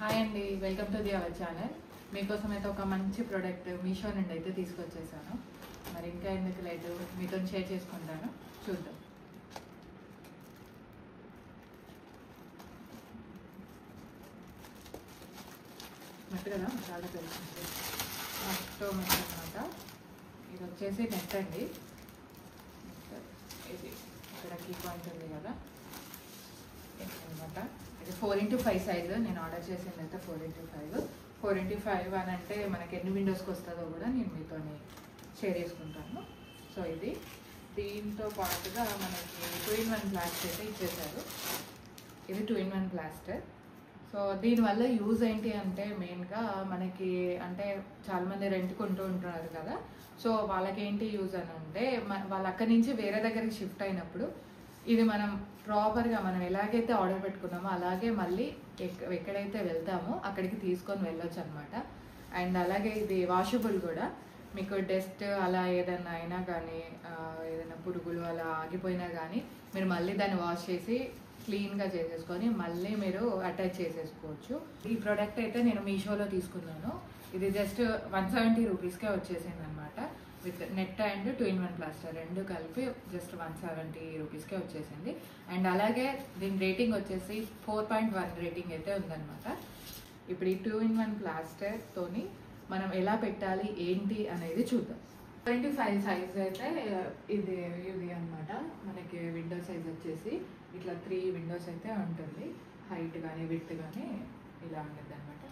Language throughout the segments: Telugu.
హాయ్ అండి, welcome to the our channel. మీకోసం అయితే ఒక మంచి ప్రోడక్ట్ మీషో నుండి అయితే తీసుకొచ్చేసాను. మరి ఇంకా ఎందుకు లేట్, మీతో షేర్ చేసుకుంటాను, చూద్దాం. మట్టి కదా చాలా తెలుస్తుంది. మట్టు అనమాట. ఇది వచ్చేసి నెట్ అండి. ఇది ఇక్కడ కీ పాయింట్ ఉంది కదా అనమాట. ఇది 4x5 సైజు. నేను ఆర్డర్ చేసింది అయితే 4x5. 4x5 అని అంటే మనకి ఎన్ని విండోస్కి వస్తుందో కూడా నేను మీతో షేర్ చేసుకుంటాను. సో ఇది దీంతో పాటుగా మనకి 2-in-1 ప్లాస్టర్ అయితే ఇచ్చేసారు. ఇది 2-in-1 ప్లాస్టర్. సో దీనివల్ల యూజ్ ఏంటి అంటే మెయిన్గా మనకి అంటే చాలామంది రెంట్కి ఉంటూ ఉంటున్నారు కదా. సో వాళ్ళకి ఏంటి యూజ్ అని అంటే వాళ్ళ అక్కడి నుంచి వేరే దగ్గరికి షిఫ్ట్ అయినప్పుడు ఇది మనం ప్రాపర్గా మనం ఎలాగైతే ఆర్డర్ పెట్టుకున్నామో అలాగే మళ్ళీ ఎక్కడైతే వెళ్తామో అక్కడికి తీసుకొని వెళ్ళొచ్చు అనమాట. అండ్ అలాగే ఇది వాషబుల్ కూడా. మీకు డస్ట్ అలా ఏదైనా అయినా కానీ ఏదైనా పురుగులు అలా ఆగిపోయినా కానీ మీరు మళ్ళీ దాన్ని వాష్ చేసి క్లీన్గా చేసేసుకొని మళ్ళీ మీరు అటాచ్ చేసేసుకోవచ్చు. ఈ ప్రోడక్ట్ అయితే నేను మీషోలో తీసుకున్నాను. ఇది జస్ట్ 170 రూపీస్కే వచ్చేసింది అనమాట. With net and 2-in-1 plaster రెండు కలిపి జస్ట్ 170 రూపీస్కే వచ్చేసింది. అండ్ అలాగే దీని రేటింగ్ వచ్చేసి 4.1 రేటింగ్ అయితే ఉందన్నమాట. ఇప్పుడు ఈ 2-in-1 ప్లాస్టర్తోని మనం ఎలా పెట్టాలి ఏంటి అనేది చూద్దాం. 25 సైజ్ అయితే ఇది అనమాట. మనకి విండో సైజ్ వచ్చేసి ఇట్లా 3 విండోస్ అయితే ఉంటుంది. హైట్ కానీ విడ్త్ కానీ ఇలా ఉంటుంది అనమాట.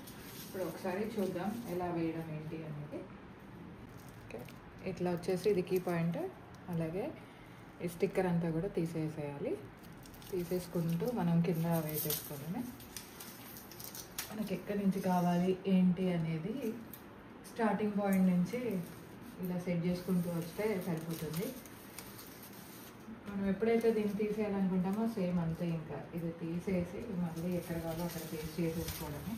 ఇప్పుడు ఒకసారి చూద్దాం ఎలా వేయడం ఏంటి అనేది. ఓకే, ఇట్లా వచ్చేసి ఇది కీ పాయింట్. అలాగే ఈ స్టిక్కర్ అంతా కూడా తీసేసేయాలి. తీసేసుకుంటూ మనం కింద వేసేసుకోవడమే. మనకి ఎక్కడి నుంచి కావాలి ఏంటి అనేది స్టార్టింగ్ పాయింట్ నుంచి ఇలా సెట్ చేసుకుంటూ వస్తే సరిపోతుంది. మనం ఎప్పుడైతే దీన్ని తీసేయాలనుకుంటామో సేమ్ అంతే, ఇంకా ఇది తీసేసి మళ్ళీ ఎక్కడ కావాలో అక్కడ పేస్ట్ చేసేసుకోవడమే.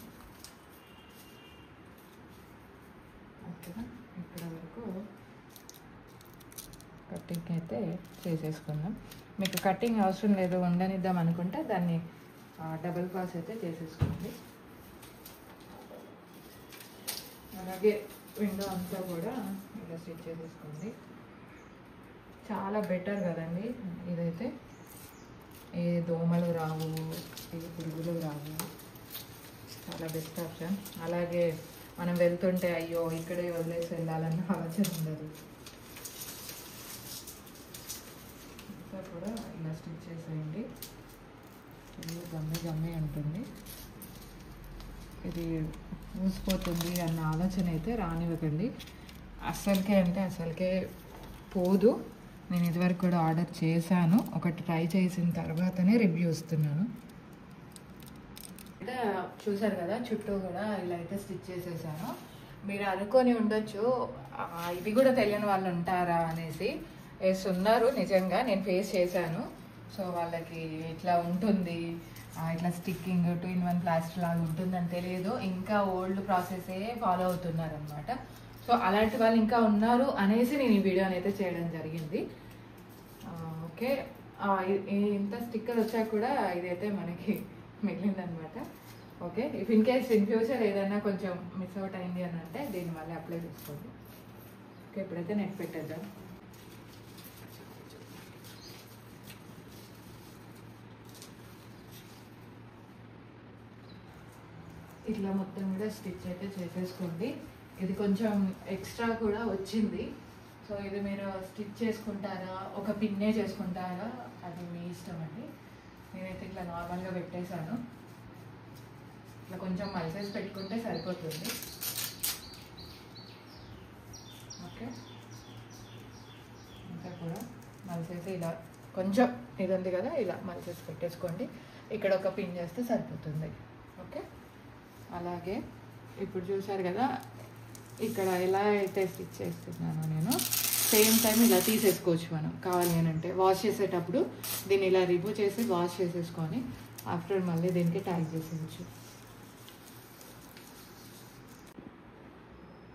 ఓకేనా, ఇక్కడ వరకు కటింగ్ అయితే చేసేసుకుందాం. మీకు కటింగ్ అవసరం లేదు ఉండనిద్దాం అనుకుంటే దాన్ని డబుల్ పాస్ అయితే చేసేసుకోండి. అలాగే విండో అంతా కూడా ఇలా స్టిచ్ చేసేసుకోండి. చాలా బెటర్ కదండి ఇదైతే. ఏ దోమలు రావు, ఏ పురుగులు రావు, చాలా బెస్ట్ ఆప్షన్. అలాగే మనం వెళ్తుంటే అయ్యో ఇక్కడే వదిలేసి వెళ్ళాలన్న ఆలోచన ఉండదు. అంతా కూడా ఇలా స్టిచ్ చేసేయండి. ఇది గమ్మి ఉంటుంది. ఇది ఊసిపోతుంది అన్న ఆలోచన అయితే రానివ్వకండి. అసలుకే పోదు. నేను ఇదివరకు కూడా ఆర్డర్ చేశాను. ఒకటి ట్రై చేసిన తర్వాతనే రివ్యూ ఇస్తున్నాను. అయితే చూసారు కదా, చుట్టూ కూడా ఇలా అయితే స్టిచ్ చేసేసాను. మీరు అనుకొని ఉండొచ్చు ఇది కూడా తెలియని వాళ్ళు ఉంటారా అనేసి. ఎస్ ఉన్నారు, నిజంగా నేను ఫేస్ చేశాను. సో వాళ్ళకి ఇట్లా ఉంటుంది, ఇట్లా స్టిక్కింగ్ 2-in-1 ప్లాస్టర్ లాగా ఉంటుందని తెలియదు, ఇంకా ఓల్డ్ ప్రాసెసే ఫాలో అవుతున్నారు అనమాట. సో అలాంటి వాళ్ళు ఇంకా ఉన్నారు అనేసి నేను ఈ వీడియోని అయితే చేయడం జరిగింది. ఓకే, ఇంత స్టిక్కర్ వచ్చాక కూడా ఇదైతే మనకి మిగిలిందనమాట. Okay, if in case in future ఏదైనా కొంచెం మిస్ అవుట్ అయింది అని అంటే దీన్ని మళ్ళీ అప్లై చేసుకోండి. ఓకే, ఇప్పుడైతే నెట్ పెట్టేద్దాం. ఇట్లా మొత్తం కూడా స్టిచ్ అయితే చేసేసుకోండి. ఇది కొంచెం ఎక్స్ట్రా కూడా వచ్చింది. సో ఇది మీరు స్టిచ్ చేసుకుంటారా, ఒక పిన్నే చేసుకుంటారా, అది మీ ఇష్టం అండి. నేనైతే ఇట్లా నార్మల్గా పెట్టేశాను. ఇట్లా కొంచెం మలిసేసి పెట్టుకుంటే సరిపోతుంది. ఓకే, ఇంకా కూడా మలిసేసి ఇలా కొంచెం ఇది ఉంది కదా, ఇలా మలిసేసి పెట్టేసుకోండి. ఇక్కడ ఒక పిన్ చేస్తే సరిపోతుంది. ఓకే, అలాగే ఇప్పుడు చూసారు కదా ఇక్కడ ఎలా అయితే స్టిచ్ చేస్తున్నానో నేను సేమ్ టైం ఇలా తీసేసుకోవచ్చు మనం కావాలి అని అంటే. వాష్ చేసేటప్పుడు దీన్ని ఇలా రిమూవ్ చేసి వాష్ చేసేసుకొని ఆఫ్టర్ మళ్ళీ దీనికి ట్యాగ్ చేసేయచ్చు.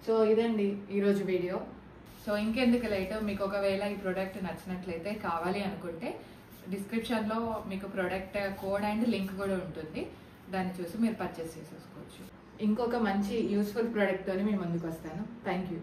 సో ఇదండి ఈరోజు వీడియో. సో ఇంకెందుకు లేట్, మీకు ఒకవేళ ఈ ప్రోడక్ట్ నచ్చినట్లయితే కావాలి అనుకుంటే డిస్క్రిప్షన్లో మీకు ప్రోడక్ట్ కోడ్ అండ్ లింక్ కూడా ఉంటుంది. దాన్ని చూసి మీరు పర్చేస్ చేసేసుకోవచ్చు. ఇంకొక మంచి యూస్ఫుల్ ప్రోడక్ట్తో మీ ముందుకు వస్తాను. Thank you.